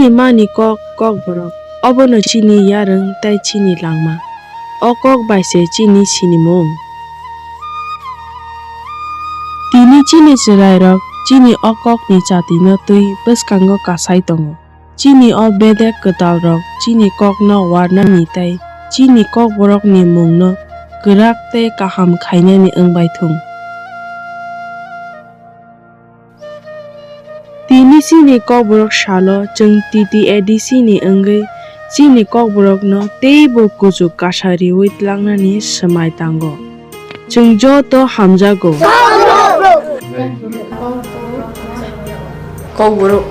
chini mani kok borok obono chini yareng tai chini langma okok baise chini chini mong tini chini cherai rok chini okok ni chati no tui beskango kasai tongo chini o bedek ketal rok chini kok no warna ni tai chini kok borok ni mong no gerak te kaham khaina ni engbai thung tini sini kok borok shalo jeng titi edi sini enggai sini kok borok no teibo kuju kasari wit langna ni semai tango jeng jo to hamjago kok borok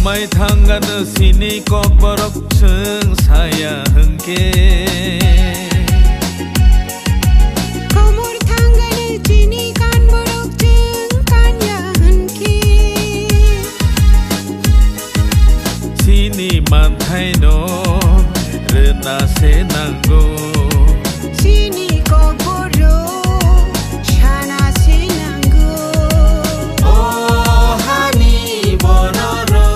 Mai thanggan sini kok borok seng saya hengke Komor thanggan sini kan borok seng kan ya hengke sini mantai no rena senanggo sini kok borok shana senanggo oh hani bonoro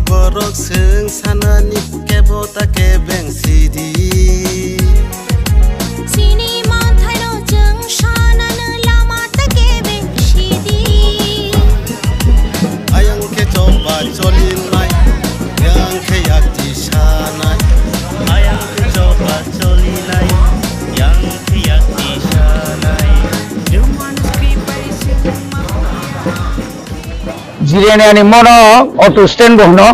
borok seng sanani kebota kebeng sidi sini manthai no jeng shana na lama ta kebeng sidi ayang ke coba colin mai yang ke yakti sanai ayang ke coba colin mai yang ke yakti sanai জিরিয়ানি আনি মনো auto stand বহনো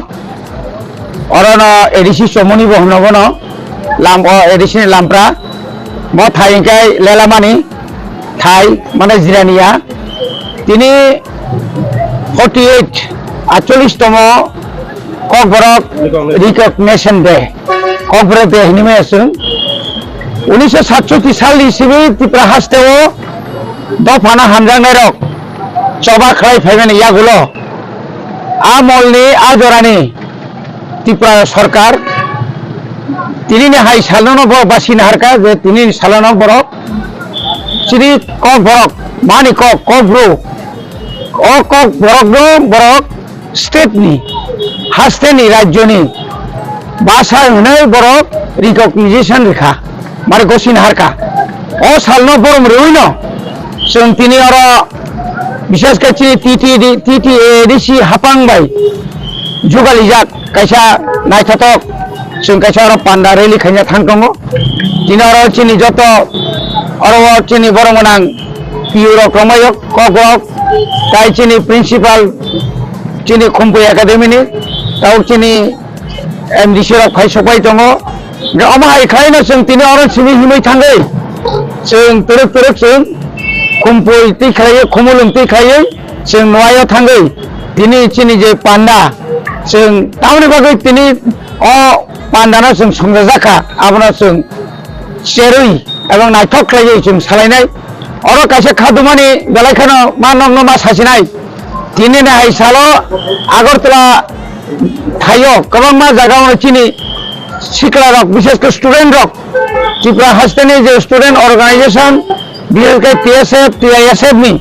অরণ ADC সমনি বহনো বনো লাম ADC লামপ্রা ম থাইকাই লেলামানি থাই মানে জিরানিয়া তিনি 48তম Kokborok recognition day Kokborok day হিনিমে আসুন 1967 সাল হিসেবে ত্রিপুরা হাস্তেও দফানা হামজাংনাই রক চবা খাই ফাইবেন ইয়াগুলো আমলনি আজরানি ত্রিপুরা সরকার তিনি হাই সালানো বরক বাসিনা হারকা যে তিনি সালানো বরক শ্রী কক বরক মানি কক ব্রু ও কক বরক স্টেটনি হাস্তেনি রাজ্যনি ভাষা হনে বরক রিকগনিশন রেখা মানে গসিনা হারকা ও সালনো বরম রইন जों তিনি আর বিশেষ করে টিটি এডিসি হাপাংবাই जुगाली जाक कैसा नायथाथक जों कैसा पान्डा रेली खायना थांदों दिन चिनी जत चिनी बरमनां पिउर क्रमयक कक ताई चिनी प्रिंसिपाल चिनी खुम्पु एकाडेमिनि ताव चिनी एमडीसी रक फाय सबाय दङ अमाहाय खायनो जों तिनि सिनि हिमै थाङै जों तुरुक जों खुम्पु ति खायो खुमुलुं ति खायो जों नवायाव थाङै तिनि चिनी जे पान्डा जों तावनि बागै तिनि अ पान्डाना जों संजाजाखा आबना जों सेरुई एबं नायथक खालायो जों सालायनाय अर कासे खादुमानि बेलायखानो मा नंग मा सासिनाय तिनि नाय सालो आगरतला थायो गोबां मा जायगायाव चिनि सिखला रक विशेष कर स्टूडेंट रक त्रिपुरा हास्टेनि जे स्टूडेंट अर्गानाइजेशन बिएलके टीएसएफ टीआईएसएफ नि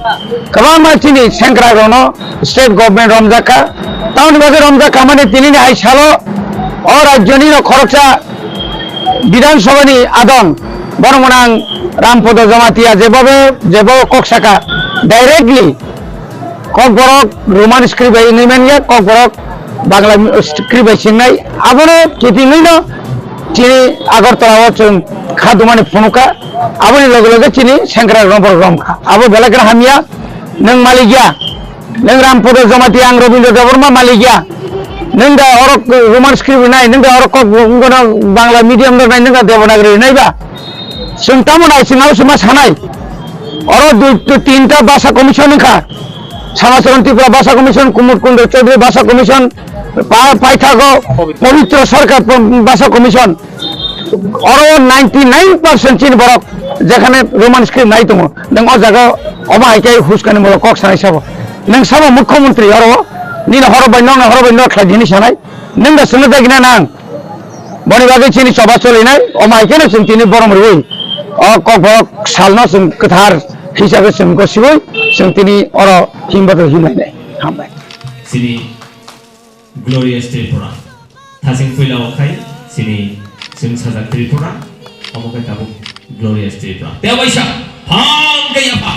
गोबां मा चिनि सेंग्रा रनो स्टेट गवर्नमेंट रमजाखा ताउन बागे रमजाखा माने तिनि नाय सालो अ राज्यनि खरचा विधानसभानि आदन बरमनां रामपद जमातिया जेबो कक्साका डायरेक्टली ककबरक रोमान स्क्रिप्ट इंग्लिमेनिया ककबरक बांग्ला स्क्रिप्ट सिंनाय आबनो चिटिङैनो चिनि आगरतलाव जों खादुमानि फनुका आबनि लगे लगे चिनि सेंग्रा रम्पर रमखा आबो बेलाग्रा हामिया नों मालिगिया नों रामपद जमाति आं रवीन्द्र देवर्मा मालिगिया नों दा अरक रोमान स्क्रिप्ट नाय नों दा अरक बांग्ला मीडियाम नाय नों दा देवनागरी नायबा जों तामोना सिङाव समा सानाय আরো তিনটা ভাষা কমিশন খা শ্যামাচরণ ত্রিপুরা ভাষা কমিশন, কুমুদ কুন্দ চৌধুরী ভাষা কমিশন, পাইথাগো পবিত্র সরকার ভাষা কমিশন, আরো 99% চিন বরক যেখানে রোমান স্ক্রিপ্ট নাই তোমার নং ও জায়গা অমাইকাই হুসকানি মূলক কক সানাই সাব নং সাব মুখ্যমন্ত্রী আরো নিন হরবান্য খেলা জিনিস হানাই নং दा सोंनो दागिना नां बनि बागै चिनि सभा सोलिनाय अमाइकेनो जों दिनै बरम रुइ कक सालनो जों गोथार हिसाबै जों गसिबै जों दिनै अर हिमबाद हिमलायनाय हामबाय सिनि ग्लोरियस त्रिपुरा थासिं फैलाव खाय सिनि जों साजा त्रिपुरा अमके काबु ग्लोरियस त्रिपुरा देवाइसा हां गया पा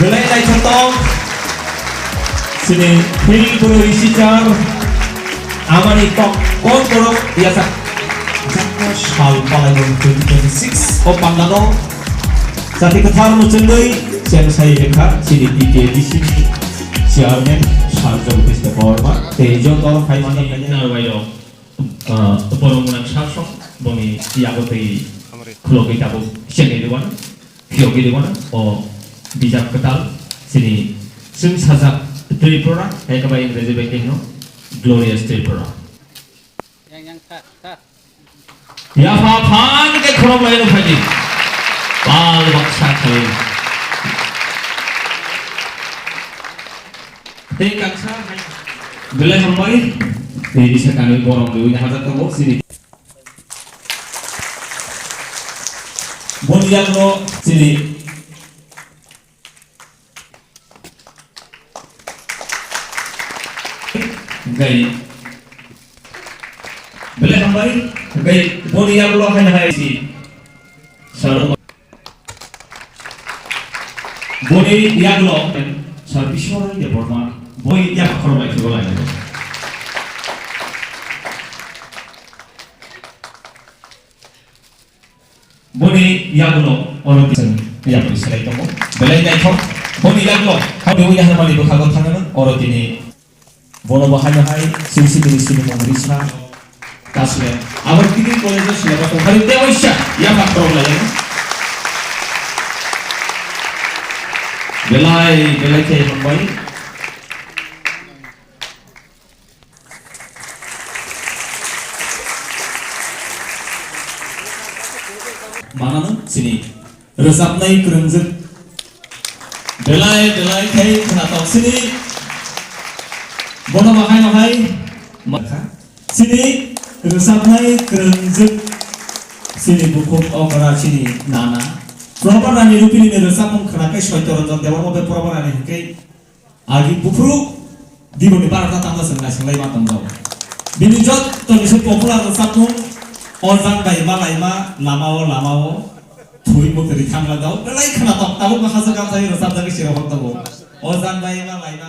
गलाय लाय थतong सिनि फिल गुरु इसिचार आमानि कक कोन करो यासा जाको साल पालायन 2026 ओ पांगानो जाति कथार मुचंदै सेन साइ रेखा सिनि टीकेडीसी चेयरमैन सारजो कृष्ण बर्मा तेजो दल फाइमानि नारवायो परमनां सासं बनि यागोतै खुलोगै ताबो सेनेदवान फियोगैदवान ओ बिजाब कताल सिनि जों साजा त्रिपुरा एकाबा इंराजि बायदिनो ग्लोरियस त्रिपुरा या फान के खरम लायनो फायदि बाल बक्सा खाली ते काक्षा बेले हमबाय देरि सकानि गरम लुइ हाजार तंगो सिनि बनियानो सिनि गई बेले हमबाय गई बनियानो हायना हायसि सर बनि यागलो सर्विसर के बर्मा बय या खरबाय खरबाय बनि यागलो अरदिसन या बिसलाय दङ बेले नायथ बनि यागलो हाबे या हामानि बखागो थाङोमोन अरदिनि बनो बाहायनो हाय सिसिनि सिनि मरिसा कासले आबर्तिनि कलेज सिलेबास खारि देवैसा या खरबाय बेलाय के हमबाय मानानो सिनि रोजाबनाय गोरोंजों बेलाय के खोनाताव सिनि बनो बाहायनाय माखा सिनि रोजाबनाय गोरोंजों सिनि बुकुम अगरा सिनि नाना प्रबारानि रुपिनि रोजाबम खोनाखै सयतरन्जन देवरमबे प्रबारानि हकै आगि बुफुरु दिबनि बारता तांगा संनाय संलाय मातम जाव बिनि जत तनिसे पपुलार रोजाबनु अजान बायमा लायमा लामाव थुइ मुकरि थांला दाव बेलाय खोनाताव ताबो माखासे गामसाय रोजाबदा गेसेराव हरताबो अजान बायमा लायमा